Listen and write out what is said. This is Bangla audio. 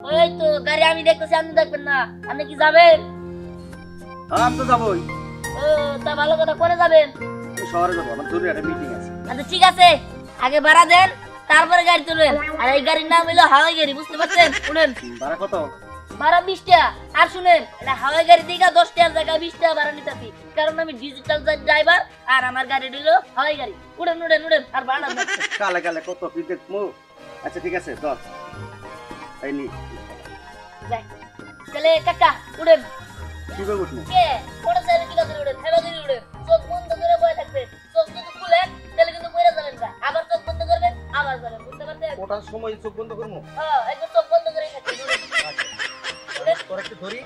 ওই তো গাড়ি আমি দেখতেছি, আপনি দেখবেন না? আপনি কি যাবেন? আমি তো যাবোই। ও তা ভালো কথা, কোনে যাবেন? আমি শহরে যাবো, আমার জরুরি একটা মিটিং আছে। আচ্ছা ঠিক আছে, আগে ভাড়া দেন, তারপরে গাড়ি তুলবেন। আর এই গাড়ির নাম হলো হাওয়াই গাড়ি, বুঝতে পারছেন? শুনেন, ভাড়া কত? ভাড়া 20 টাকা। আর শুনেন, এটা হাওয়াই গাড়ি দিকে 10 টাকার জায়গায় 20 টাকা ভাড়া নিতেছি, কারণ আমি ডিজিটাল ড্রাইভার আর আমার গাড়ি হলো হাওয়াই গাড়ি। উড়েন উড়েন উড়েন, আর ভাড়া দেন। কালে কালে কত কি দেখবো। আচ্ছা ঠিক আছে, ধর এই নি। যাই। তাহলে কাকা উড়েন। কি করে উঠবো? কে কোন সাইডে কি করে উড়েন? হেবা দিয়ে উড়েন। চোখ বন্ধ করে বসে থাকবেন। চোখ যদি খুলেন তাহলে কিন্তু পড়ে যাবেন না। আবার চোখ বন্ধ করবেন, আবার যাবেন। বুঝতে পারছেন? ওটার সময় চোখ বন্ধ করবো। হ্যাঁ, একদম চোখ বন্ধ করে থাকবেন। উড়েন। তোর একটু ধরি।